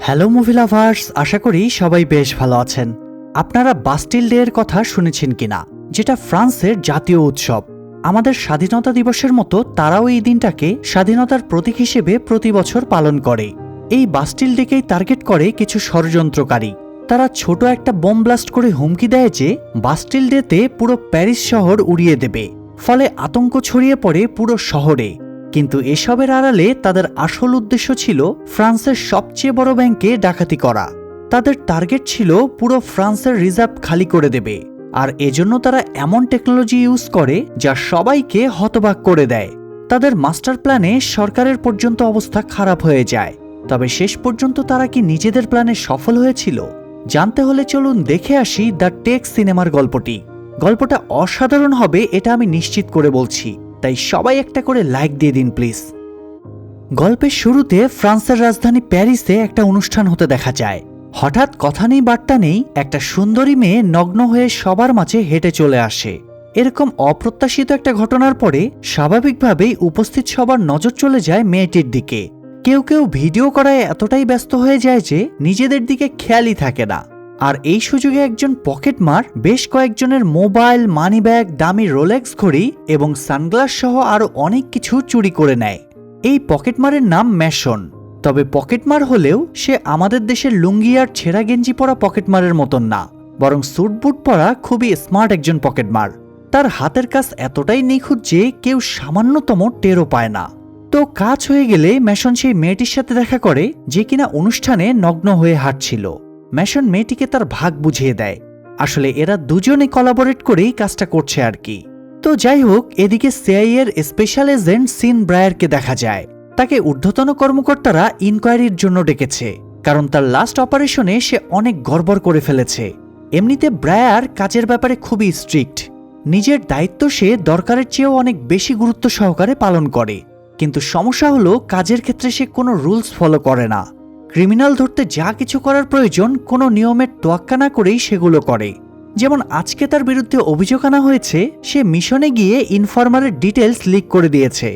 Hello movie lovers, আশা করি সবাই বেশ ভালো আছেন। আপনারা বাস্টিল ডে এর কথা শুনেছেন কিনা, যেটা ফ্রান্সের জাতীয় উৎসব। আমাদের স্বাধীনতা দিবসের মতো তারাও এই দিনটাকে স্বাধীনতার প্রতীক হিসেবে প্রতি বছর পালন করে। এই বাস্টিল ডেকেই টার্গেট করে কিছু ষড়যন্ত্রকারী। তারা ছোট একটা বোম ব্লাস্ট করে হুমকি দেয় যে বাস্টিল ডেতে পুরো প্যারিস শহর উড়িয়ে দেবে, ফলে আতঙ্ক ছড়িয়ে পড়ে পুরো শহরে। কিন্তু এসবের আড়ালে তাদের আসল উদ্দেশ্য ছিল ফ্রান্সের সবচেয়ে বড় ব্যাংকে ডাকাতি করা। তাদের টার্গেট ছিল পুরো ফ্রান্সের রিজার্ভ খালি করে দেবে, আর এজন্য তারা এমন টেকনোলজি ইউজ করে যা সবাইকে হতবাক করে দেয়। তাদের মাস্টার প্ল্যানে সরকারের পর্যন্ত অবস্থা খারাপ হয়ে যায়। তবে শেষ পর্যন্ত তারা কি নিজেদের প্ল্যানে সফল হয়েছিল? জানতে হলে চলুন দেখে আসি দ্য টেক সিনেমার গল্পটি। গল্পটা অসাধারণ হবে এটা আমি নিশ্চিত করে বলছি, তাই সবাই একটা করে লাইক দিয়ে দিন প্লিজ। গল্পের শুরুতে ফ্রান্সের রাজধানী প্যারিসে একটা অনুষ্ঠান হতে দেখা যায়। হঠাৎ কথা নেই বার্তা নেই একটা সুন্দরী মেয়ে নগ্ন হয়ে সবার মাঝে হেঁটে চলে আসে। এরকম অপ্রত্যাশিত একটা ঘটনার পরে স্বাভাবিকভাবেই উপস্থিত সবার নজর চলে যায় মেয়েটির দিকে। কেউ কেউ ভিডিও করায় এতটাই ব্যস্ত হয়ে যায় যে নিজেদের দিকে খেয়ালই থাকে না। আর এই সুযোগে একজন পকেটমার বেশ কয়েকজনের মোবাইল, মানিব্যাগ, দামি রোলেক্স ঘড়ি এবং সানগ্লাস সহ আরো অনেক কিছু চুরি করে নেয়। এই পকেটমারের নাম ম্যাশন। তবে পকেটমার হলেও সে আমাদের দেশের লুঙ্গি আর ছেঁড়া গেঞ্জি পরা পকেটমারের মতন না, বরং স্যুট বুট পরা খুবই স্মার্ট একজন পকেটমার। তার হাতের কাজ এতটাই নিখুঁত যে কেউ সামান্যতম টেরও পায় না। তো কাজ হয়ে গেলে ম্যাশন সেই মেয়েটির সাথে দেখা করে যে কিনা অনুষ্ঠানে নগ্ন হয়ে হাঁটছিল। ম্যাশন মেয়েটিকে তার ভাগ বুঝিয়ে দেয়। আসলে এরা দুজনে কোলাবোরেট করেই কাজটা করছে আর কি। তো যাই হোক, এদিকে সিআইএর স্পেশাল এজেন্ট সিন ব্রায়ারকে দেখা যায়। তাকে ঊর্ধ্বতন কর্মকর্তারা ইনকোয়ারির জন্য ডেকেছে, কারণ তার লাস্ট অপারেশনে সে অনেক গড়বড় করে ফেলেছে। এমনিতে ব্রায়ার কাজের ব্যাপারে খুবই স্ট্রিক্ট। নিজের দায়িত্ব সে দরকারের চেয়েও অনেক বেশি গুরুত্ব সহকারে পালন করে। কিন্তু সমস্যা হলো কাজের ক্ষেত্রে সে কোনো রুলস ফলো করে না। ক্রিমিনাল ধরতে যা কিছু করার প্রয়োজন কোনো নিয়মের তোয়াক্কা না করেই সেগুলো করে। যেমন আজকে তার বিরুদ্ধে অভিযোগ আনা হয়েছে সে মিশনে গিয়ে ইনফরমারের ডিটেলস লিক করে দিয়েছে,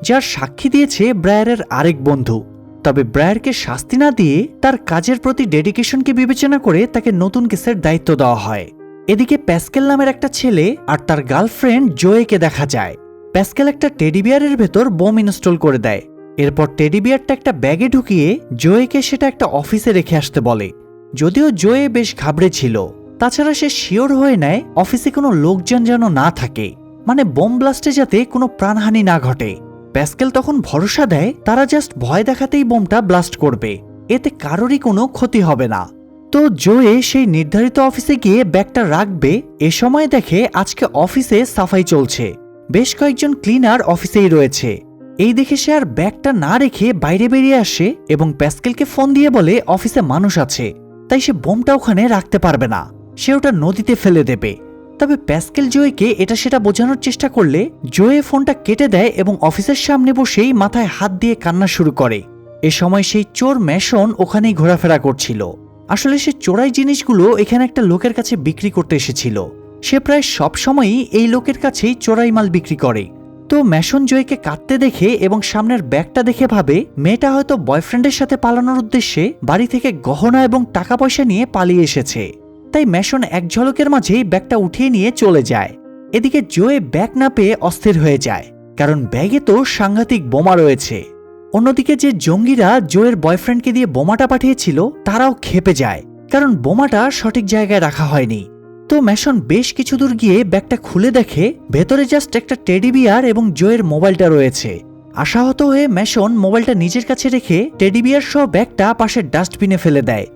যার সাক্ষী দিয়েছে ব্রায়ারের আরেক বন্ধু। তবে ব্রায়ারকে শাস্তি না দিয়ে তার কাজের প্রতি ডেডিকেশনকে বিবেচনা করে তাকে নতুন কেসের দায়িত্ব দেওয়া হয়। এদিকে প্যাসকেল নামের একটা ছেলে আর তার গার্লফ্রেন্ড জোয়েকে দেখা যায়। প্যাসকেল একটা টেডি বিয়ারের ভেতর বোম ইনস্টল করে দেয়। এরপর টেডি বিয়ারটা একটা ব্যাগে ঢুকিয়ে জোয়েকে সেটা একটা অফিসে রেখে আসতে বলে। যদিও জোয়ে বেশ ঘাবড়ে ছিল, তাছাড়া সে শিওর হয়ে নেয় অফিসে কোনো লোকজন যেন না থাকে, মানে বোম ব্লাস্টে যাতে কোনো প্রাণহানি না ঘটে। প্যাসকেল তখন ভরসা দেয় তারা জাস্ট ভয় দেখাতেই বোমটা ব্লাস্ট করবে, এতে কারোরই কোনো ক্ষতি হবে না। তো জোয়ে সেই নির্ধারিত অফিসে গিয়ে ব্যাগটা রাখবে। এ সময় দেখে আজকে অফিসে সাফাই চলছে, বেশ কয়েকজন ক্লিনার অফিসেই রয়েছে। এই দেখে সে আর ব্যাগটা না রেখে বাইরে বেরিয়ে আসে এবং প্যাসকেলকে ফোন দিয়ে বলে অফিসে মানুষ আছে, তাই সে বোমটা ওখানে রাখতে পারবে না, সে ওটা নদীতে ফেলে দেবে। তবে প্যাসকেল জোয়েকে এটা সেটা বোঝানোর চেষ্টা করলে জোয়ে ফোনটা কেটে দেয় এবং অফিসের সামনে বসেই মাথায় হাত দিয়ে কান্না শুরু করে। এ সময় সেই চোর ম্যাশন ওখানেই ঘোরাফেরা করছিল। আসলে সে চোরাই জিনিসগুলো এখানে একটা লোকের কাছে বিক্রি করতে এসেছিল। সে প্রায় সব সময়ই এই লোকের কাছেই চোরাই মাল বিক্রি করে। তো ম্যাশন জয়কে কাঁদতে দেখে এবং সামনের ব্যাগটা দেখে ভাবে মেয়েটা হয়তো বয়ফ্রেন্ডের সাথে পালানোর উদ্দেশ্যে বাড়ি থেকে গহনা এবং টাকা পয়সা নিয়ে পালিয়ে এসেছে। তাই ম্যাশন এক ঝলকের মাঝেই ব্যাগটা উঠিয়ে নিয়ে চলে যায়। এদিকে জোয়ে ব্যাগ না পেয়ে অস্থির হয়ে যায়, কারণ ব্যাগে তো সাংঘাতিক বোমা রয়েছে। অন্যদিকে যে জঙ্গিরা জোয়ের বয়ফ্রেন্ডকে দিয়ে বোমাটা পাঠিয়েছিল তারাও ক্ষেপে যায়, কারণ বোমাটা সঠিক জায়গায় রাখা হয়নি। তো ম্যাশন বেশ কিছু দূর গিয়ে ব্যাগটা খুলে দেখে ভেতরে জাস্ট একটা টেডি বিয়ার এবং জোয়ের মোবাইলটা রয়েছে। আশাহত হয়ে ম্যাশন মোবাইলটা নিজের কাছে রেখে টেডি বিয়ার সহ ব্যাগটা পাশের ডাস্টবিনে ফেলে দেয়।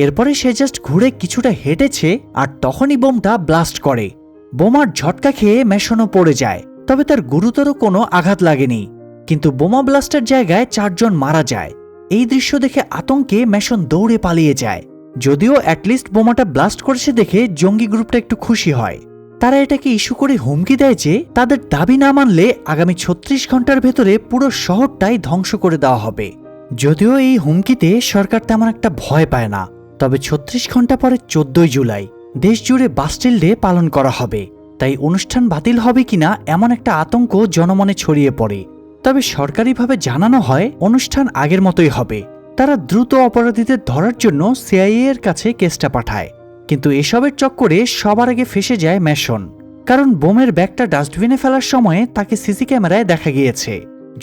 এরপরে সে জাস্ট ঘুরে কিছুটা হেঁটেছে আর তখনই বোমটা ব্লাস্ট করে। বোমার ঝটকা খেয়ে ম্যাশনও পড়ে যায়, তবে তার গুরুতর কোনো আঘাত লাগেনি। কিন্তু বোমা ব্লাস্টের জায়গায় 4 জন মারা যায়। এই দৃশ্য দেখে আতঙ্কে ম্যাশন দৌড়ে পালিয়ে যায়। যদিও অ্যাটলিস্ট বোমাটা ব্লাস্ট করেছে দেখে জঙ্গি গ্রুপটা একটু খুশি হয়। তারা এটাকে ইস্যু করে হুমকি দেয় যে তাদের দাবি না মানলে আগামী 36 ঘন্টার ভেতরে পুরো শহরটাই ধ্বংস করে দেওয়া হবে। যদিও এই হুমকিতে সরকার তেমন একটা ভয় পায় না, তবে 36 ঘন্টা পরে 14 জুলাই দেশ জুড়ে বাস্টিল ডে পালন করা হবে। তাই অনুষ্ঠান বাতিল হবে কিনা এমন একটা আতঙ্ক জনমনে ছড়িয়ে পড়ে। তবে সরকারিভাবে জানানো হয় অনুষ্ঠান আগের মতোই হবে, তারা দ্রুত অপরাধীদের ধরার জন্য সিআইএ এর কাছে কেসটা পাঠায়, কিন্তু এসবের চক্করে সবার আগে ফেঁসে যায় ম্যাসন। কারণ বোমের ব্যাগটা ডাস্টবিনে ফেলার সময় তাকে সিসি ক্যামেরায় দেখা গিয়েছে।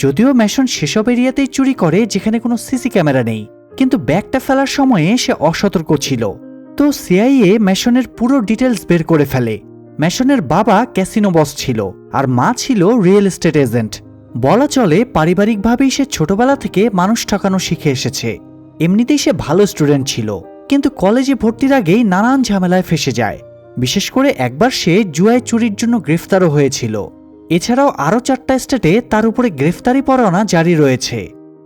যদিও ম্যাসন সেসব এরিয়াতেই চুরি করে যেখানে কোনো সিসি ক্যামেরা নেই, কিন্তু ব্যাগটা ফেলার সময়ে সে অসতর্ক ছিল। তো সিআইএ ম্যাসনের পুরো ডিটেলস বের করে ফেলে। ম্যাসনের বাবা ক্যাসিনো বস ছিল, আর মা ছিল রিয়েল এস্টেট এজেন্ট। বলা চলে পারিবারিকভাবেই সে ছোটবেলা থেকে মানুষ ঠকানো শিখে এসেছে। এমনিতেই সে ভালো স্টুডেন্ট ছিল, কিন্তু কলেজে ভর্তির আগেই নানান ঝামেলায় ফেসে যায়। বিশেষ করে একবার সে জুয়ায় চুরির জন্য গ্রেফতারও হয়েছিল। এছাড়াও আরও 4টা স্টেটে তার উপরে গ্রেফতারি পরোয়ানা জারি রয়েছে।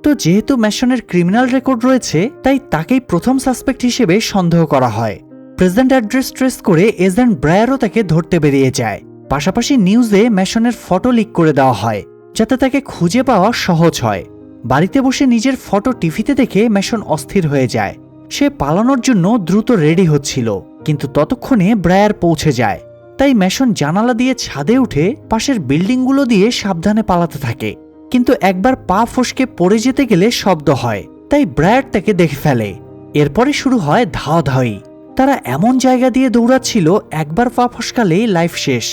তো যেহেতু ম্যাসনের ক্রিমিনাল রেকর্ড রয়েছে, তাই তাকেই প্রথম সাসপেক্ট হিসেবে সন্দেহ করা হয়। প্রেজেন্ট অ্যাড্রেস ট্রেস করে এজেন্ট ব্রায়ারও তাকে ধরতে বেরিয়ে যায়। পাশাপাশি নিউজে ম্যাসনের ফটো লিক করে দেওয়া হয়, যাতে তাকে খুঁজে পাওয়া সহজ হয়। বাড়িতে বসে নিজের ফটো টিভিতে দেখে ম্যাসন অস্থির হয়ে যায়। সে পালানোর জন্য দ্রুত রেডি হচ্ছিল, কিন্তু ততক্ষণে ব্রায়ার পৌঁছে যায়। তাই ম্যাসন জানালা দিয়ে ছাদে উঠে পাশের বিল্ডিংগুলো দিয়ে সাবধানে পালাতে থাকে। কিন্তু একবার পা ফসকে পড়ে যেতে গেলে শব্দ হয়, তাই ব্রায়ার তাকে দেখে ফেলে। এরপরে শুরু হয় ধাওয়াধাওয়ি। তারা এমন জায়গা দিয়ে দৌড়াচ্ছিল, একবার পা ফসকালেই লাইফ শেষ।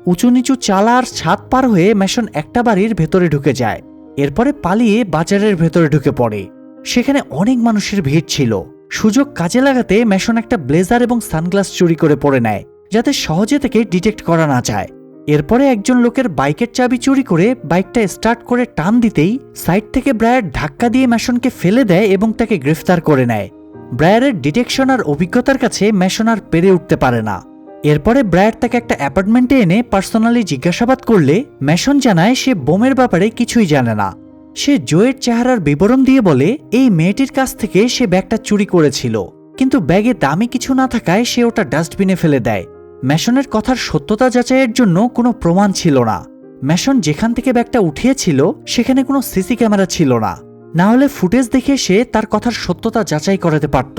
উঁচু নিচু চালা আর ছাদ পার হয়ে ম্যাসন একটা বাড়ির ভেতরে ঢুকে যায়। এরপরে পালিয়ে বাজারের ভেতরে ঢুকে পড়ে। সেখানে অনেক মানুষের ভিড় ছিল। সুযোগ কাজে লাগাতে ম্যাসন একটা ব্লেজার এবং সানগ্লাস চুরি করে পরে নেয়, যাতে সহজে তাকে ডিটেক্ট করা না যায়। এরপরে একজন লোকের বাইকের চাবি চুরি করে বাইকটা স্টার্ট করে টান দিতেই সাইড থেকে ব্রায়ার ধাক্কা দিয়ে ম্যাসনকে ফেলে দেয় এবং তাকে গ্রেফতার করে নেয়। ব্রায়ারের ডিটেকশন আর অভিজ্ঞতার কাছে ম্যাসন আর পেরে উঠতে পারে না। এরপরে ব্রায়ার তাকে একটা অ্যাপার্টমেন্টে এনে পার্সোনালি জিজ্ঞাসাবাদ করলে ম্যাসন জানায় সে বোমের ব্যাপারে কিছুই জানে না। সে জোয়ের চেহারার বিবরণ দিয়ে বলে এই মেয়েটির কাছ থেকে সে ব্যাগটা চুরি করেছিল, কিন্তু ব্যাগে দামি কিছু না থাকায় সে ওটা ডাস্টবিনে ফেলে দেয়। ম্যাসনের কথার সত্যতা যাচাইয়ের জন্য কোনো প্রমাণ ছিল না। ম্যাসন যেখান থেকে ব্যাগটা উঠিয়েছিল সেখানে কোনো সিসি ক্যামেরা ছিল না, না হলে ফুটেজ দেখে সে তার কথার সত্যতা যাচাই করাতে পারত।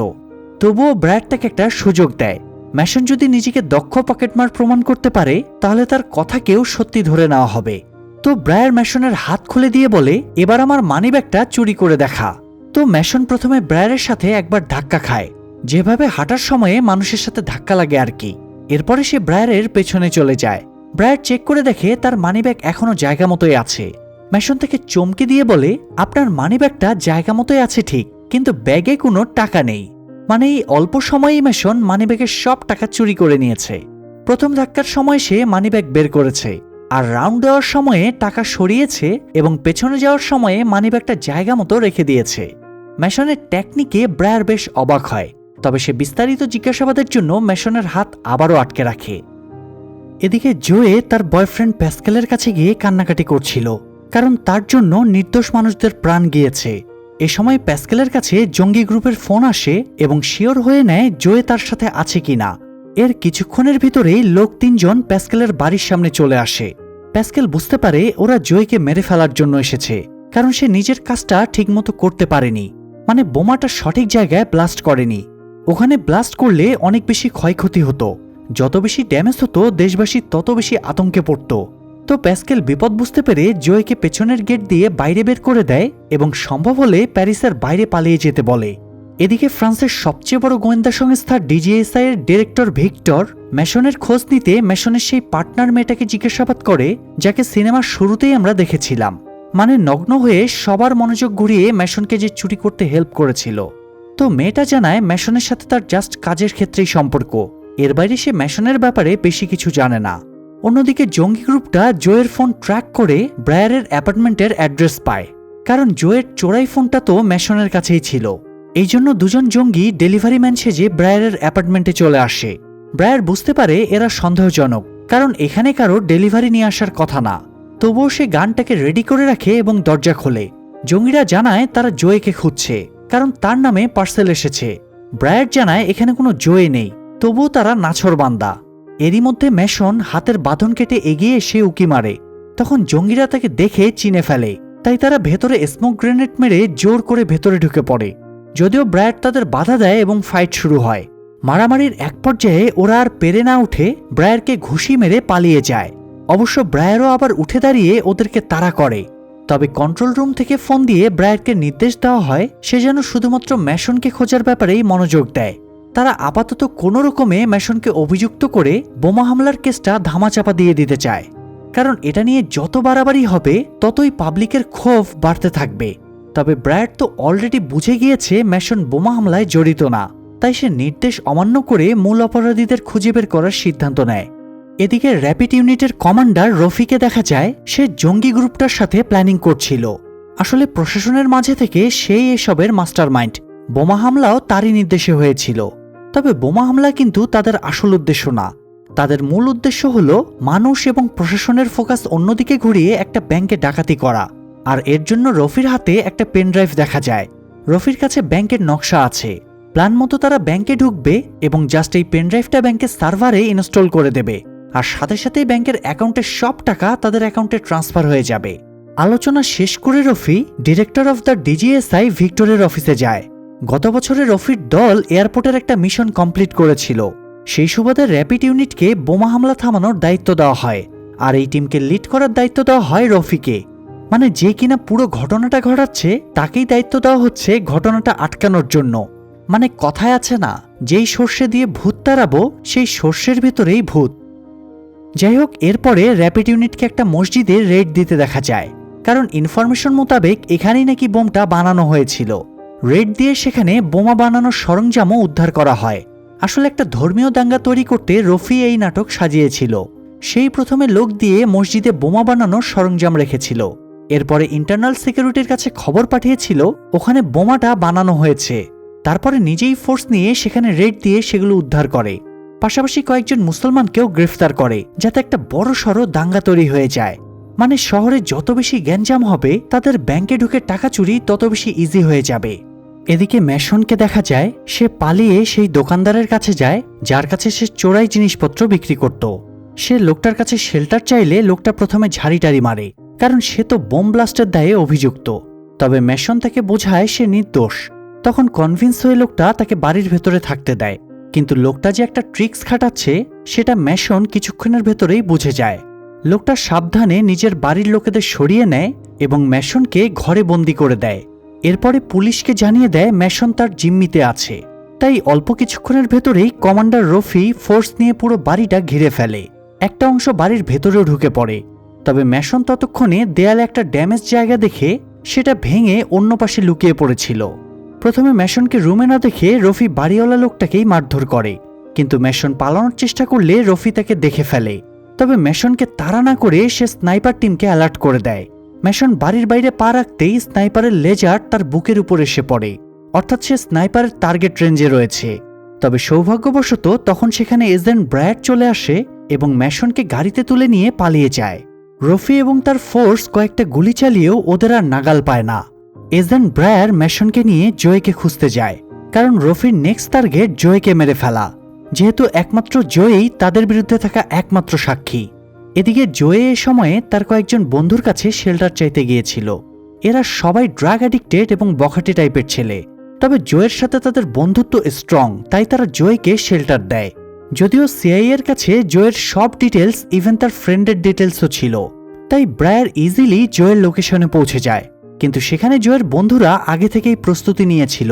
তবুও ব্রায়ার তাকে একটা সুযোগ দেয়। ম্যাসন যদি নিজেকে দক্ষ পকেটমার প্রমাণ করতে পারে, তাহলে তার কথাকেও সত্যি ধরে নেওয়া হবে। তো ব্রায়ার ম্যাসনের হাত খুলে দিয়ে বলে এবার আমার মানিব্যাগটা চুরি করে দেখা। তো ম্যাসন প্রথমে ব্রায়ারের সাথে একবার ধাক্কা খায়, যেভাবে হাঁটার সময়ে মানুষের সাথে ধাক্কা লাগে আর কি। এরপরে সে ব্রায়ারের পেছনে চলে যায়। ব্রায়ার চেক করে দেখে তার মানিব্যাগ এখনো জায়গা মতোই আছে। ম্যাসন তাকে চমকে দিয়ে বলে আপনার মানিব্যাগটা জায়গা মতোই আছে ঠিক, কিন্তু ব্যাগে কোনো টাকা নেই। মানে এই অল্প সময়েই ম্যাসন মানিব্যাগের সব টাকা চুরি করে নিয়েছে। প্রথম ধাক্কার সময় সে মানিব্যাগ বের করেছে, আর রাউন্ড দেওয়ার সময়ে টাকা সরিয়েছে এবং পেছনে যাওয়ার সময়ে মানিব্যাগটা জায়গা মতো রেখে দিয়েছে। ম্যাসনের টেকনিকে ব্রায়ার বেশ অবাক হয়, তবে সে বিস্তারিত জিজ্ঞাসাবাদের জন্য ম্যাসনের হাত আবারও আটকে রাখে। এদিকে জোয়ে তার বয়ফ্রেন্ড প্যাসকেলের কাছে গিয়ে কান্নাকাটি করছিল, কারণ তার জন্য নির্দোষ মানুষদের প্রাণ গিয়েছে। এ সময় প্যাসকেলের কাছে জঙ্গি গ্রুপের ফোন আসে এবং শিওর হয়ে নেয় জোয়ে তার সাথে আছে কিনা। এর কিছুক্ষণের ভিতরেই লোক 3 জন প্যাসকেলের বাড়ির সামনে চলে আসে। প্যাসকেল বুঝতে পারে ওরা জোয়েকে মেরে ফেলার জন্য এসেছে, কারণ সে নিজের কাজটা ঠিকমতো করতে পারেনি। মানে বোমাটা সঠিক জায়গায় ব্লাস্ট করেনি। ওখানে ব্লাস্ট করলে অনেক বেশি ক্ষয়ক্ষতি হতো। যত বেশি ড্যামেজ হতো দেশবাসী তত বেশি আতঙ্কে পড়ত। তো প্যাসকেল বিপদ বুঝতে পেরে জোয়েকে পেছনের গেট দিয়ে বাইরে বের করে দেয় এবং সম্ভব হলে প্যারিসের বাইরে পালিয়ে যেতে বলে। এদিকে ফ্রান্সের সবচেয়ে বড় গোয়েন্দা সংস্থা ডিজিএসআই এর ডিরেক্টর ভিক্টর ম্যাসনের খোঁজ নিতে ম্যাসনের সেই পার্টনার মেয়েটাকে জিজ্ঞাসাবাদ করে, যাকে সিনেমার শুরুতেই আমরা দেখেছিলাম। মানে নগ্ন হয়ে সবার মনোযোগ ঘুরিয়ে ম্যাসনকে যে চুরি করতে হেল্প করেছিল। তো মেয়েটা জানায় ম্যাসনের সাথে তার জাস্ট কাজের ক্ষেত্রেই সম্পর্ক, এর বাইরে সে ম্যাসনের ব্যাপারে বেশি কিছু জানে না। অন্যদিকে জঙ্গি গ্রুপটা জোয়ের ফোন ট্র্যাক করে ব্রায়ারের অ্যাপার্টমেন্টের অ্যাড্রেস পায়, কারণ জোয়ের চোরাই ফোনটা তো ম্যাসনের কাছেই ছিল। এই জন্য দুজন জঙ্গি ডেলিভারি ম্যান সেজে ব্রায়ারের অ্যাপার্টমেন্টে চলে আসে। ব্রায়ার বুঝতে পারে এরা সন্দেহজনক, কারণ এখানে কারো ডেলিভারি নিয়ে আসার কথা না। তবুও সে গানটাকে রেডি করে রাখে এবং দরজা খোলে। জঙ্গিরা জানায় তারা জোয়েকে খুঁজছে, কারণ তার নামে পার্সেল এসেছে। ব্রায়ার জানায় এখানে কোনো জোয়ে নেই, তবুও তারা নাছোড়বান্দা। এরই মধ্যে ম্যাসন হাতের বাঁধন কেটে এগিয়ে এসে উকি মারে। তখন জঙ্গিরা তাকে দেখে চিনে ফেলে, তাই তারা ভেতরে স্মোক গ্রেনেড মেরে জোর করে ভেতরে ঢুকে পড়ে। যদিও ব্রায়ার তাদের বাধা দেয় এবং ফাইট শুরু হয়। মারামারির এক পর্যায়ে ওরা আর পেরে না উঠে ব্রায়ারকে ঘুষি মেরে পালিয়ে যায়। অবশ্য ব্রায়ারও আবার উঠে দাঁড়িয়ে ওদেরকে তাড়া করে। তবে কন্ট্রোল রুম থেকে ফোন দিয়ে ব্রায়ারকে নির্দেশ দেওয়া হয় সে যেন শুধুমাত্র ম্যাশনকে খোঁজার ব্যাপারেই মনোযোগ দেয়। তারা আপাতত কোনো রকমে ম্যাশনকে অভিযুক্ত করে বোমা হামলার কেসটা ধামাচাপা দিয়ে দিতে চায়, কারণ এটা নিয়ে যত বাড়াবাড়ি হবে ততই পাবলিকের ক্ষোভ বাড়তে থাকবে। তবে ব্রায়ার তো অলরেডি বুঝে গিয়েছে ম্যাশন বোমা হামলায় জড়িত না, তাই সে নির্দেশ অমান্য করে মূল অপরাধীদের খুঁজে বের করার সিদ্ধান্ত নেয়। এদিকে র্যাপিড ইউনিটের কমান্ডার রফিকে দেখা যায় সে জঙ্গি গ্রুপটার সাথে প্ল্যানিং করছিল। আসলে প্রশাসনের মাঝে থেকে সেই এসবের মাস্টারমাইন্ড। বোমা হামলাও তারই নির্দেশে হয়েছিল। তবে বোমা হামলা কিন্তু তাদের আসল উদ্দেশ্য না। তাদের মূল উদ্দেশ্য হলো মানুষ এবং প্রশাসনের ফোকাস অন্যদিকে ঘুরিয়ে একটা ব্যাংকে ডাকাতি করা। আর এর জন্য রফির হাতে একটা পেনড্রাইভ দেখা যায়। রফির কাছে ব্যাংকের নকশা আছে। প্ল্যান মতো তারা ব্যাংকে ঢুকবে এবং জাস্ট এই পেনড্রাইভটা ব্যাংকের সার্ভারে ইনস্টল করে দেবে, আর সাথে সাথেই ব্যাংকের অ্যাকাউন্টের সব টাকা তাদের অ্যাকাউন্টে ট্রান্সফার হয়ে যাবে। আলোচনা শেষ করে রফি ডিরেক্টর অফ দ্য ডিজিএসআই ভিক্টরের অফিসে যায়। গত বছরে রফির দল এয়ারপোর্টের একটা মিশন কমপ্লিট করেছিল। সেই সুবাদে র্যাপিড ইউনিটকে বোমা হামলা থামানোর দায়িত্ব দেওয়া হয়, আর এই টিমকে লিড করার দায়িত্ব দেওয়া হয় রফিকে। মানে যে কিনা পুরো ঘটনাটা ঘটাচ্ছে তাকেই দায়িত্ব দেওয়া হচ্ছে ঘটনাটা আটকানোর জন্য। মানে কথায় আছে না, যেই সর্ষে দিয়ে ভূত তাড়াবো সেই সর্ষের ভেতরেই ভূত। যাই হোক, এরপরে র্যাপিড ইউনিটকে একটা মসজিদে রেড দিতে দেখা যায়, কারণ ইনফরমেশন মোতাবেক এখানেই নাকি বোমটা বানানো হয়েছিল। রেড দিয়ে সেখানে বোমা বানানোর সরঞ্জামও উদ্ধার করা হয়। আসলে একটা ধর্মীয় দাঙ্গা তৈরি করতে রফি এই নাটক সাজিয়েছিল। সেই প্রথমে লোক দিয়ে মসজিদে বোমা বানানোর সরঞ্জাম রেখেছিল। এরপরে ইন্টারনাল সিকিউরিটির কাছে খবর পাঠিয়েছিল ওখানে বোমাটা বানানো হয়েছে। তারপরে নিজেই ফোর্স নিয়ে সেখানে রেড দিয়ে সেগুলো উদ্ধার করে। পাশাপাশি কয়েকজন মুসলমানকেও গ্রেফতার করে, যাতে একটা বড়সড় দাঙ্গা তৈরি হয়ে যায়। মানে শহরে যত বেশি গ্যাঞ্জাম হবে তাদের ব্যাংকে ঢুকে টাকা চুরি তত বেশি ইজি হয়ে যাবে। এদিকে ম্যাশনকে দেখা যায় সে পালিয়ে সেই দোকানদারের কাছে যায় যার কাছে সে চোরাই জিনিসপত্র বিক্রি করত। সে লোকটার কাছে শেল্টার চাইলে লোকটা প্রথমে ঝাড়িটারি মারে, কারণ সে তো বোম ব্লাস্টের দায়ে অভিযুক্ত। তবে ম্যাশন তাকে বোঝায় সে নির্দোষ। তখন কনভিন্স হয়ে লোকটা তাকে বাড়ির ভেতরে থাকতে দেয়, কিন্তু লোকটা যে একটা ট্রিক্স খাটাচ্ছে সেটা ম্যাশন কিছুক্ষণের ভেতরেই বুঝে যায়। লোকটা সাবধানে নিজের বাড়ির লোকেদের সরিয়ে নেয় এবং ম্যাশনকে ঘরে বন্দি করে দেয়। এরপরে পুলিশকে জানিয়ে দেয় ম্যাশন তার জিম্মিতে আছে। তাই অল্প কিছুক্ষণের ভেতরেই কমান্ডার রফি ফোর্স নিয়ে পুরো বাড়িটা ঘিরে ফেলে। একটা অংশ বাড়ির ভেতরেও ঢুকে পড়ে। তবে ম্যাশন ততক্ষণে দেয়ালে একটা ড্যামেজ জায়গা দেখে সেটা ভেঙে অন্য পাশে লুকিয়ে পড়েছিল। প্রথমে ম্যাশনকে রুমে না দেখে রফি বাড়িওয়ালা লোকটাকেই মারধর করে, কিন্তু ম্যাশন পালানোর চেষ্টা করলে রফি তাকে দেখে ফেলে। তবে ম্যাশনকে তাড়া না করে সে স্নাইপার টিমকে অ্যালার্ট করে দেয়। ম্যাশন বাড়ির বাইরে পা রাখতেই স্নাইপারের লেজার তার বুকের উপর এসে পড়ে, অর্থাৎ সে স্নাইপারের টার্গেট রেঞ্জে রয়েছে। তবে সৌভাগ্যবশত তখন সেখানে এজেন্ট ব্রায়ার চলে আসে এবং ম্যাশনকে গাড়িতে তুলে নিয়ে পালিয়ে যায়। রফি এবং তার ফোর্স কয়েকটা গুলি চালিয়েও ওদের আর নাগাল পায় না। এজেন্ট ব্রায়ার ম্যাশনকে নিয়ে জয়কে খুঁজতে যায়, কারণ রফির নেক্সট টার্গেট জয়কে মেরে ফেলা, যেহেতু একমাত্র জয়ই তাদের বিরুদ্ধে থাকা একমাত্র সাক্ষী। এদিকে জয়ে এ সময়ে তার কয়েকজন বন্ধুর কাছে শেল্টার চাইতে গিয়েছিল। এরা সবাই ড্রাগ অ্যাডিক্টেড এবং বখাটে টাইপের ছেলে। তবে জয়ের সাথে তাদের বন্ধুত্ব স্ট্রং, তাই তারা জয়কে শেল্টার দেয়। যদিও সিআইএ এর কাছে জয়ের সব ডিটেলস, ইভেন তার ফ্রেন্ডের ডিটেলসও ছিল, তাই ব্রায়ার ইজিলি জয়ের লোকেশনে পৌঁছে যায়। কিন্তু সেখানে জয়ের বন্ধুরা আগে থেকেই প্রস্তুতি নিয়েছিল,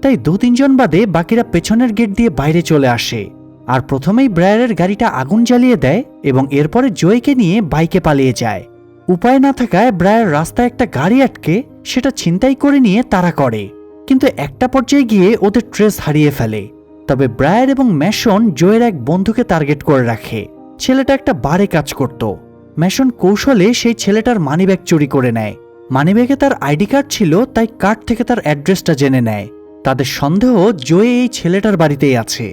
তাই 2-3 জন বাদে বাকিরা পেছনের গেট দিয়ে বাইরে চলে আসে। আর প্রথমেই ব্রায়ারের গাড়িটা আগুন জ্বালিয়ে দেয় এবং এরপরে জয়কে নিয়ে বাইকে পালিয়ে যায়। উপায় না থাকায় ব্রায়ার রাস্তায় একটা গাড়ি আটকে সেটা ছিনতাই করে নিয়ে তাড়া করে, কিন্তু একটা পর্যায়ে গিয়ে ওদের ট্রেস হারিয়ে ফেলে। তবে ব্রায়ার এবং ম্যাশন জয়ের এক বন্ধুকে টার্গেট করে রাখে। ছেলেটা একটা বারে কাজ করত। ম্যাশন কৌশলে সেই ছেলেটার মানিব্যাগ চুরি করে নেয়। মানিব্যাগে তার আইডি কার্ড ছিল, তাই কার্ড থেকে তার অ্যাড্রেসটা জেনে নেয়। তাদের সন্দেহ জয় এই ছেলেটার বাড়িতেই আছে।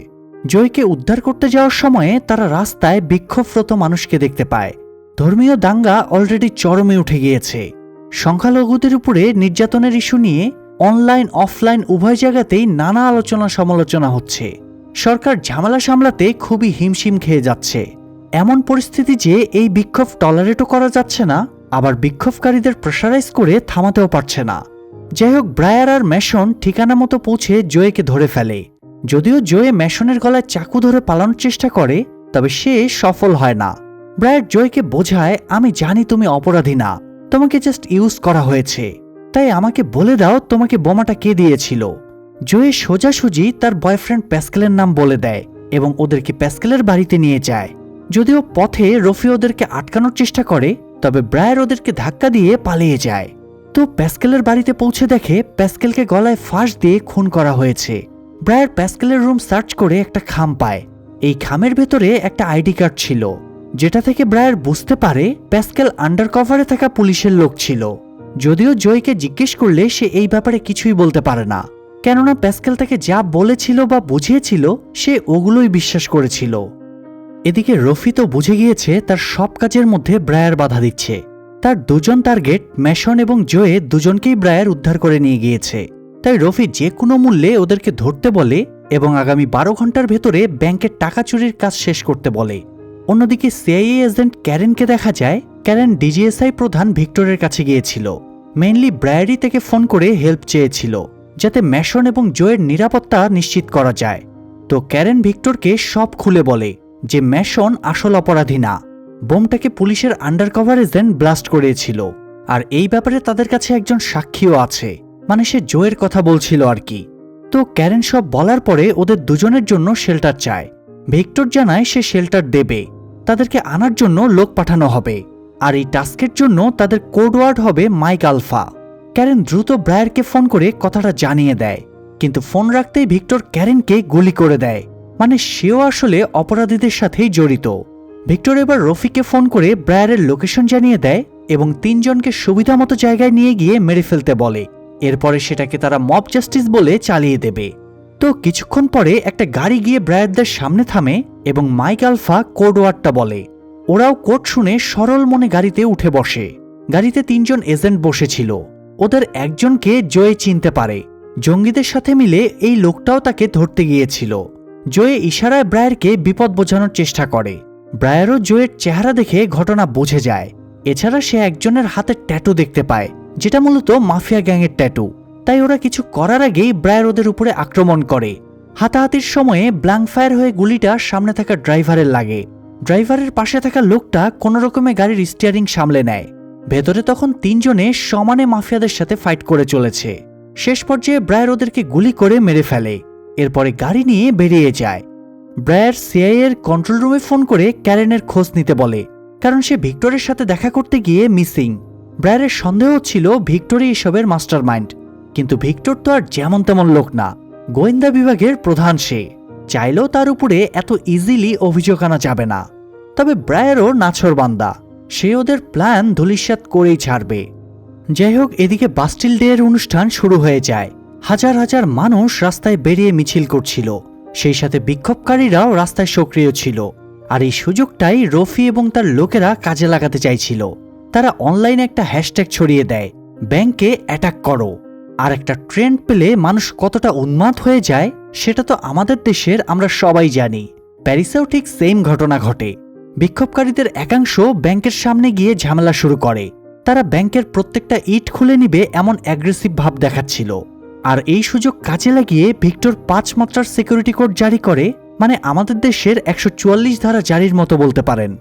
জয়কে উদ্ধার করতে যাওয়ার সময়ে তারা রাস্তায় বিক্ষোভরত মানুষকে দেখতে পায়। ধর্মীয় দাঙ্গা অলরেডি চরমে উঠে গিয়েছে। সংখ্যালঘুদের উপরে নির্যাতনের ইস্যু নিয়ে অনলাইন অফলাইন উভয় জায়গাতেই নানা আলোচনা সমালোচনা হচ্ছে। সরকার ঝামেলা সামলাতে খুবই হিমশিম খেয়ে যাচ্ছে। এমন পরিস্থিতি যে এই বিক্ষোভ টলারেটও করা যাচ্ছে না, আবার বিক্ষোভকারীদের প্রেসারাইজ করে থামাতেও পারছে না। যাই হোক, ব্রায়ার আর ম্যাশন ঠিকানা মতো পৌঁছে জয়কে ধরে ফেলে। যদিও জয়ে ম্যাশনের গলায় চাকু ধরে পালানোর চেষ্টা করে, তবে সে সফল হয় না। ব্রায়ার জয়কে বোঝায়, আমি জানি তুমি অপরাধী না, তোমাকে জাস্ট ইউজ করা হয়েছে, তাই আমাকে বলে দাও তোমাকে বোমাটা কে দিয়েছিল। জোয়ে সোজাসুজি তার বয়ফ্রেন্ড প্যাসকেলের নাম বলে দেয় এবং ওদেরকে প্যাসকেলের বাড়িতে নিয়ে যায়। যদিও পথে রফি ওদেরকে আটকানোর চেষ্টা করে, তবে ব্রায়ার ওদেরকে ধাক্কা দিয়ে পালিয়ে যায়। তো প্যাসকেলের বাড়িতে পৌঁছে দেখে প্যাসকেলকে গলায় ফাঁস দিয়ে খুন করা হয়েছে। ব্রায়ার প্যাসকেলের রুম সার্চ করে একটা খাম পায়। এই খামের ভেতরে একটা আইডি কার্ড ছিল, যেটা থেকে ব্রায়ার বুঝতে পারে প্যাসকেল আন্ডারকভারে থাকা পুলিশের লোক ছিল। যদিও জয়কে জিজ্ঞেস করলে সে এই ব্যাপারে কিছুই বলতে পারে না, কেননা প্যাসকেল তাকে যা বলেছিল বা বুঝিয়েছিল সে ওগুলোই বিশ্বাস করেছিল। এদিকে রফি তো বুঝে গিয়েছে তার সব কাজের মধ্যে ব্রায়ার বাধা দিচ্ছে। তার দুজন টার্গেট ম্যাশন এবং জোয়ে দুজনকেই ব্রায়ার উদ্ধার করে নিয়ে গিয়েছে, তাই রফি যে কোনো মূল্যে ওদেরকে ধরতে বলে এবং আগামী 12 ঘন্টার ভেতরে ব্যাংকের টাকা চুরির কাজ শেষ করতে বলে। অন্যদিকে সিআইএ এজেন্ট ক্যারেনকে দেখা যায় ক্যারেন ডিজিএসআই প্রধান ভিক্টরের কাছে গিয়েছিল। মেইনলি ব্রায়ারই থেকে ফোন করে হেল্প চেয়েছিল, যাতে ম্যাশন এবং জোয়ের নিরাপত্তা নিশ্চিত করা যায়। তো ক্যারেন ভিক্টরকে সব খুলে বলে যে ম্যাশন আসল অপরাধী না, বোমটাকে পুলিশের আন্ডারকভার এজেন্ট ব্লাস্ট করিয়েছিল, আর এই ব্যাপারে তাদের কাছে একজন সাক্ষীও আছে, মানে সে জোয়ের কথা বলছিল আর কি। তো ক্যারেন সব বলার পরে ওদের দুজনের জন্য শেল্টার চায়। ভিক্টর জানায় সে শেল্টার দেবে, তাদেরকে আনার জন্য লোক পাঠানো হবে, আর এই টাস্কের জন্য তাদের কোডওয়ার্ড হবে মাইক আলফা। ক্যারেন দ্রুত ব্রায়ারকে ফোন করে কথাটা জানিয়ে দেয়, কিন্তু ফোন রাখতেই ভিক্টর ক্যারেনকে গুলি করে দেয়, মানে সেও আসলে অপরাধীদের সাথেই জড়িত। ভিক্টর এবার রফিকে ফোন করে ব্রায়ারের লোকেশন জানিয়ে দেয় এবং 3 জনকে সুবিধামতো জায়গায় নিয়ে গিয়ে মেরে ফেলতে বলে। এরপরে সেটাকে তারা মব জাস্টিস বলে চালিয়ে দেবে। তো কিছুক্ষণ পরে একটা গাড়ি গিয়ে ব্রায়ারদের সামনে থামে এবং মাইক আলফা কোডওয়ার্ডটা বলে। ওরাও কোড শুনে সরল মনে গাড়িতে উঠে বসে। গাড়িতে 3 জন এজেন্ট বসেছিল, ওদের একজনকে জয়ে চিনতে পারে। জঙ্গিদের সাথে মিলে এই লোকটাও তাকে ধরতে গিয়েছিল। জয়ে ইশারায় ব্রায়ারকে বিপদ বোঝানোর চেষ্টা করে। ব্রায়ারও জয়ের চেহারা দেখে ঘটনা বুঝে যায়। এছাড়া সে একজনের হাতে ট্যাটু দেখতে পায়, যেটা মূলত মাফিয়া গ্যাংয়ের ট্যাটু। তাই ওরা কিছু করার আগেই ব্রায়ার ওদের উপরে আক্রমণ করে। হাতাহাতির সময়ে ব্ল্যাঙ্ক ফায়ার হয়ে গুলিটা সামনে থাকা ড্রাইভারের লাগে। ড্রাইভারের পাশে থাকা লোকটা কোনো রকমে গাড়ির স্টিয়ারিং সামলে নেয়। ভেতরে তখন 3 জনে সমানে মাফিয়াদের সাথে ফাইট করে চলেছে। শেষ পর্যায়ে ব্রায়ার ওদেরকে গুলি করে মেরে ফেলে। এরপরে গাড়ি নিয়ে বেরিয়ে যায়। ব্রায়ার সিআইএর কন্ট্রোল রুমে ফোন করে ক্যারেনের খোঁজ নিতে বলে, কারণ সে ভিক্টরের সাথে দেখা করতে গিয়ে মিসিং। ব্রায়ারের সন্দেহ ছিল ভিক্টরই এসবের মাস্টার মাইন্ড, কিন্তু ভিক্টর তো আর যেমন তেমন লোক না, গোয়েন্দা বিভাগের প্রধান সে। চাইলেও তার উপরে এত ইজিলি অভিযোগ আনা যাবে না। তবে ব্রায়ারও নাছোড়বান্দা, সে ওদের প্ল্যান ধূলিসাৎ করেই ছাড়বে। যাই হোক, এদিকে বাস্টিল ডে এর অনুষ্ঠান শুরু হয়ে যায়। হাজার হাজার মানুষ রাস্তায় বেরিয়ে মিছিল করছিল, সেই সাথে বিক্ষোভকারীরাও রাস্তায় সক্রিয় ছিল। আর এই সুযোগটাই রফি এবং তার লোকেরা কাজে লাগাতে চাইছিল। তারা অনলাইনে একটা হ্যাশট্যাগ ছড়িয়ে দেয়, ব্যাংকে অ্যাটাক করো। আর একটা ট্রেন্ড পেলে মানুষ কতটা উন্মাদ হয়ে যায় সেটা তো আমাদের দেশের আমরা সবাই জানি। প্যারিসেও ঠিক সেম ঘটনা ঘটে। বিক্ষোভকারীদের একাংশ ব্যাংকের সামনে গিয়ে ঝামেলা শুরু করে। তারা ব্যাংকের প্রত্যেকটা ইট খুলে নিবে এমন অ্যাগ্রেসিভ ভাব দেখাচ্ছিল। আর এই সুযোগ কাজে লাগিয়ে ভিক্টর 5 মাত্রার সিকিউরিটি কোড জারি করে, মানে আমাদের দেশের 144 ধারা জারির মতো বলতে পারেন।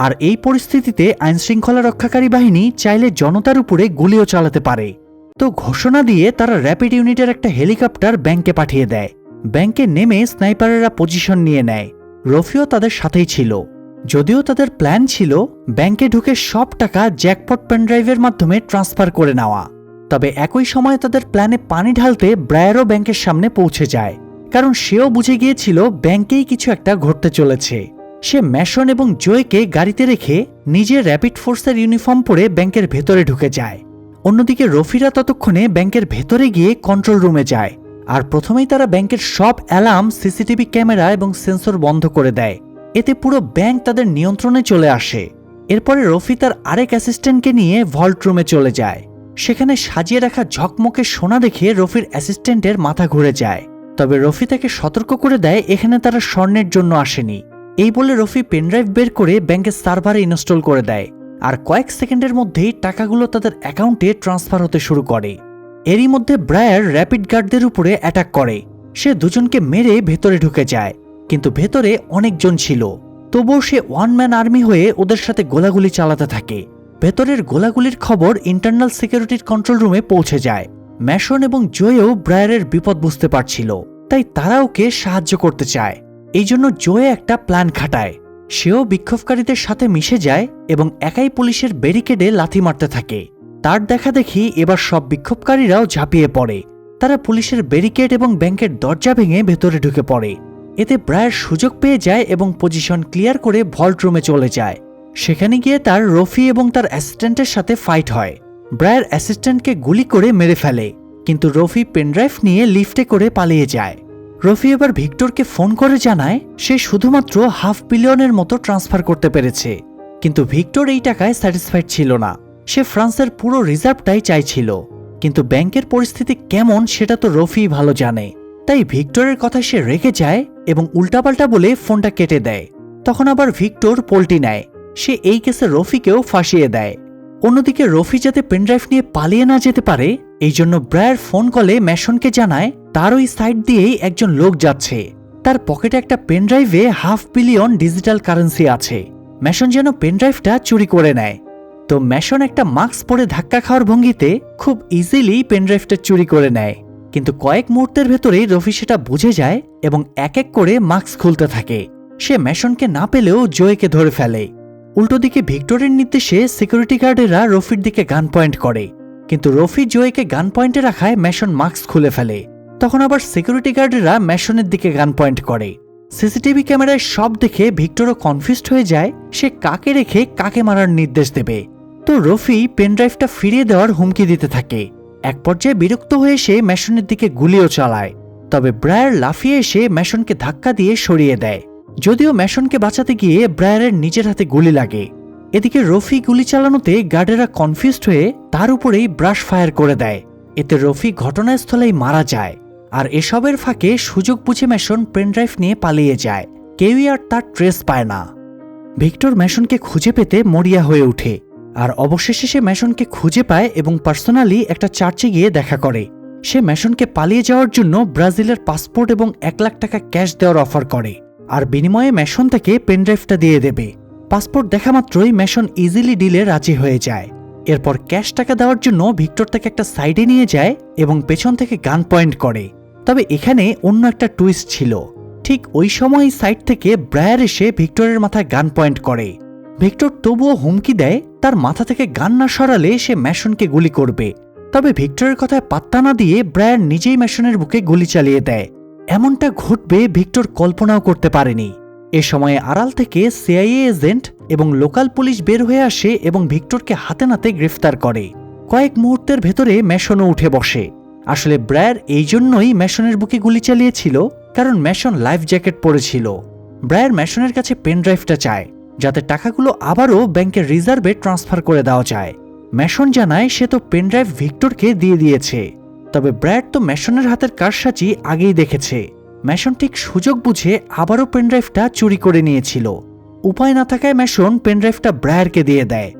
আর এই পরিস্থিতিতে আইনশৃঙ্খলা রক্ষাকারী বাহিনী চাইলে জনতার উপরে গুলিও চালাতে পারে। তো ঘোষণা দিয়ে তারা র্যাপিড ইউনিটের একটা হেলিকপ্টার ব্যাংকে পাঠিয়ে দেয়। ব্যাংকে নেমে স্নাইপারেরা পজিশন নিয়ে নেয়। রফিও তাদের সাথেই ছিল। যদিও তাদের প্ল্যান ছিল ব্যাংকে ঢুকে সব টাকা জ্যাকপট পেনড্রাইভের মাধ্যমে ট্রান্সফার করে নেওয়া, তবে একই সময় তাদের প্ল্যানে পানি ঢালতে ব্রায়ারও ব্যাংকের সামনে পৌঁছে যায়, কারণ সেও বুঝে গিয়েছিল ব্যাংকেই কিছু একটা ঘটতে চলেছে। সে ম্যাশন এবং জয়কে গাড়িতে রেখে নিজে র্যাপিড ফোর্সের ইউনিফর্ম পরে ব্যাংকের ভেতরে ঢুকে যায়। অন্যদিকে রফিরা ততক্ষণে ব্যাংকের ভেতরে গিয়ে কন্ট্রোল রুমে যায়। আর প্রথমেই তারা ব্যাংকের সব অ্যালার্ম, সিসিটিভি ক্যামেরা এবং সেন্সর বন্ধ করে দেয়। এতে পুরো ব্যাংক তাদের নিয়ন্ত্রণে চলে আসে। এরপরে রফি তার আরেক অ্যাসিস্ট্যান্টকে নিয়ে ভল্ট রুমে চলে যায়। সেখানে সাজিয়ে রাখা ঝকমকে সোনা দেখে রফির অ্যাসিস্ট্যান্টের মাথা ঘুরে যায়। তবে রফি তাকে সতর্ক করে দেয় এখানে তারা স্বর্ণের জন্য আসেনি। এই বলে রফি পেনড্রাইভ বের করে ব্যাংকের সার্ভারে ইনস্টল করে দেয়। আর কয়েক সেকেন্ডের মধ্যেই টাকাগুলো তাদের অ্যাকাউন্টে ট্রান্সফার হতে শুরু করে। এরই মধ্যে ব্রায়ার র্যাপিড গার্ডদের উপরে অ্যাটাক করে। সে দুজনকে মেরে ভেতরে ঢুকে যায়, কিন্তু ভেতরে অনেকজন ছিল। তবুও সে ওয়ান ম্যান আর্মি হয়ে ওদের সাথে গোলাগুলি চালাতে থাকে। ভেতরের গোলাগুলির খবর ইন্টারনাল সিকিউরিটির কন্ট্রোল রুমে পৌঁছে যায়। ম্যাশন এবং জোয়েও ব্রায়ারের বিপদ বুঝতে পারছিল, তাই তারা ওকে সাহায্য করতে চায়। এই জন্য জোয়ে একটা প্ল্যান খাটায়। সেও বিক্ষোভকারীদের সাথে মিশে যায় এবং একাই পুলিশের ব্যারিকেডে লাথি মারতে থাকে। তার দেখা দেখি এবার সব বিক্ষোভকারীরাও ঝাঁপিয়ে পড়ে। তারা পুলিশের ব্যারিকেড এবং ব্যাংকের দরজা ভেঙে ভেতরে ঢুকে পড়ে। এতে ব্রায়ার সুযোগ পেয়ে যায় এবং পজিশন ক্লিয়ার করে ভল্ট রুমে চলে যায়। সেখানে গিয়ে তার রফি এবং তার অ্যাসিস্ট্যান্টের সাথে ফাইট হয়। ব্রায়ার অ্যাসিস্ট্যান্টকে গুলি করে মেরে ফেলে, কিন্তু রফি পেনড্রাইভ নিয়ে লিফটে করে পালিয়ে যায়। রফি এবার ভিক্টরকে ফোন করে জানায় সে শুধুমাত্র $500 মিলিয়নের মতো ট্রান্সফার করতে পেরেছে। কিন্তু ভিক্টর এই টাকায় স্যাটিসফাইড ছিল না। সে ফ্রান্সের পুরো রিজার্ভটাই চাইছিল, কিন্তু ব্যাংকের পরিস্থিতি কেমন সেটা তো রফি ভালো জানে। তাই ভিক্টরের কথা সে রেগে যায় এবং উল্টাপাল্টা বলে ফোনটা কেটে দেয়। তখন আবার ভিক্টর পল্টি নেয়। সে এই কেসে রফিকেও ফাঁসিয়ে দেয়। অন্যদিকে রফি যাতে পেনড্রাইভ নিয়ে পালিয়ে না যেতে পারে এই জন্য ব্রায়ার ফোন কলে ম্যাশনকে জানায় তার ওই সাইড দিয়েই একজন লোক যাচ্ছে। তার পকেটে একটা পেনড্রাইভে $500 মিলিয়ন ডিজিটাল কারেন্সি আছে। ম্যাশন যেন পেনড্রাইভটা চুরি করে নেয়। তো ম্যাশন একটা মাস্ক পরে ধাক্কা খাওয়ার ভঙ্গিতে খুব ইজিলি পেনড্রাইভটা চুরি করে নেয়। কিন্তু কয়েক মুহূর্তের ভেতরেই রফি সেটা বুঝে যায় এবং এক এক করে মাস্ক খুলতে থাকে। সে ম্যাশনকে না পেলেও জোয়েকে ধরে ফেলে। উল্টো দিকে ভিক্টরের নির্দেশে সিকিউরিটি গার্ডেরা রফির দিকে গান পয়েন্ট করে, কিন্তু রফি জোয়েকে গান পয়েন্টে রাখায় ম্যাশন মাস্ক খুলে ফেলে। তখন আবার সিকিউরিটি গার্ডেরা ম্যাশনের দিকে গান পয়েন্ট করে। সিসিটিভি ক্যামেরায় সব দেখে ভিক্টরও কনফিউজড হয়ে যায় সে কাকে রেখে কাকে মারার নির্দেশ দেবে। তো রফি পেনড্রাইভটা ফিরিয়ে দেওয়ার হুমকি দিতে থাকে। এক পর্যায়ে বিরক্ত হয়ে সে ম্যাশনের দিকে গুলিও চালায়। তবে ব্রায়ার লাফিয়ে এসে ম্যাশনকে ধাক্কা দিয়ে সরিয়ে দেয়। যদিও ম্যাশনকে বাঁচাতে গিয়ে ব্রায়ারের নিজের হাতে গুলি লাগে। এদিকে রফি গুলি চালানোতে গার্ডেরা কনফিউজড হয়ে তার উপরেই ব্রাশ ফায়ার করে দেয়। এতে রফি ঘটনাস্থলেই মারা যায়। আর এসবের ফাঁকে সুযোগ বুঝে ম্যাশন পেনড্রাইভ নিয়ে পালিয়ে যায়। কেউই আর তার ট্রেস পায় না। ভিক্টর ম্যাশনকে খুঁজে পেতে মরিয়া হয়ে ওঠে। আর অবশেষে সে ম্যাশনকে খুঁজে পায় এবং পার্সোনালি একটা চার্চে গিয়ে দেখা করে। সে ম্যাশনকে পালিয়ে যাওয়ার জন্য ব্রাজিলের পাসপোর্ট এবং $1 লাখ ক্যাশ দেওয়ার অফার করে। আর বিনিময়ে ম্যাশন তাকে পেনড্রাইভটা দিয়ে দেবে। পাসপোর্ট দেখা মাত্রই ম্যাশন ইজিলি ডিলে রাজি হয়ে যায়। এরপর ক্যাশ টাকা দেওয়ার জন্য ভিক্টর তাকে একটা সাইডে নিয়ে যায় এবং পেছন থেকে গান পয়েন্ট করে। তবে এখানে অন্য একটা টুইস্ট ছিল। ঠিক ওই সময় সাইড থেকে ব্রায়ার এসে ভিক্টরের মাথায় গান পয়েন্ট করে। ভিক্টর তবুও হুমকি দেয় তার মাথা থেকে গান না সরালে সে ম্যাশনকে গুলি করবে। তবে ভিক্টরের কথায় পাত্তা না দিয়ে ব্রায়ার নিজেই ম্যাশনের বুকে গুলি চালিয়ে দেয়। এমনটা ঘটবে ভিক্টর কল্পনাও করতে পারেনি। এ সময়ে আড়াল থেকে সিআইএ এজেন্ট এবং লোকাল পুলিশ বের হয়ে আসে এবং ভিক্টরকে হাতে নাতে গ্রেফতার করে। কয়েক মুহূর্তের ভেতরে ম্যাশনও উঠে বসে। আসলে ব্রায়ার এই জন্যই ম্যাশনের বুকে গুলি চালিয়েছিল, কারণ ম্যাশন লাইফ জ্যাকেট পরেছিল। ব্রায়ার ম্যাশনের কাছে পেনড্রাইভটা চায় যাতে টাকাগুলো আবারও ব্যাংকের রিজার্ভে ট্রান্সফার করে দেওয়া যায়। ম্যাশন জানায় সে তো পেনড্রাইভ ভিক্টরকে দিয়ে দিয়েছে। তবে ব্রায়ার তো ম্যাশনের হাতের কারসাজি আগেই দেখেছে। ম্যাশন ঠিক সুযোগ বুঝে আবারও পেনড্রাইভটা চুরি করে নিয়েছিল। উপায় না থাকায় ম্যাশন পেনড্রাইভটা ব্রায়ারকে দিয়ে দেয়।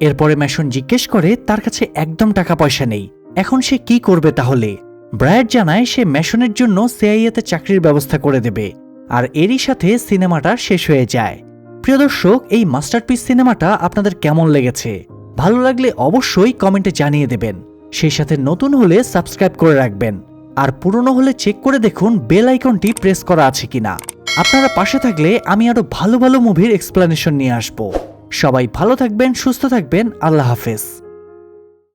এরপরে ম্যাশন জিজ্ঞেস করে তার কাছে একদম টাকা পয়সা নেই, এখন সে কি করবে তাহলে। ব্রায়ার জানায় সে ম্যাশনের জন্য সিআইএতে চাকরির ব্যবস্থা করে দেবে। আর এরই সাথে সিনেমাটা শেষ হয়ে যায়। প্রিয় দর্শক, এই মাস্টারপিস সিনেমাটা আপনাদের কেমন লেগেছে? ভালো লাগলে অবশ্যই কমেন্টে জানিয়ে দেবেন। সেই সাথে নতুন হলে সাবস্ক্রাইব করে রাখবেন। আর পুরনো হলে চেক করে দেখুন বেল আইকনটি প্রেস করা আছে কিনা। আপনারা পাশে থাকলে আমি আরো ভালো ভালো মুভির এক্সপ্লেনেশন নিয়ে আসব। সবাই ভালো থাকবেন, সুস্থ থাকবেন। আল্লাহ হাফেজ।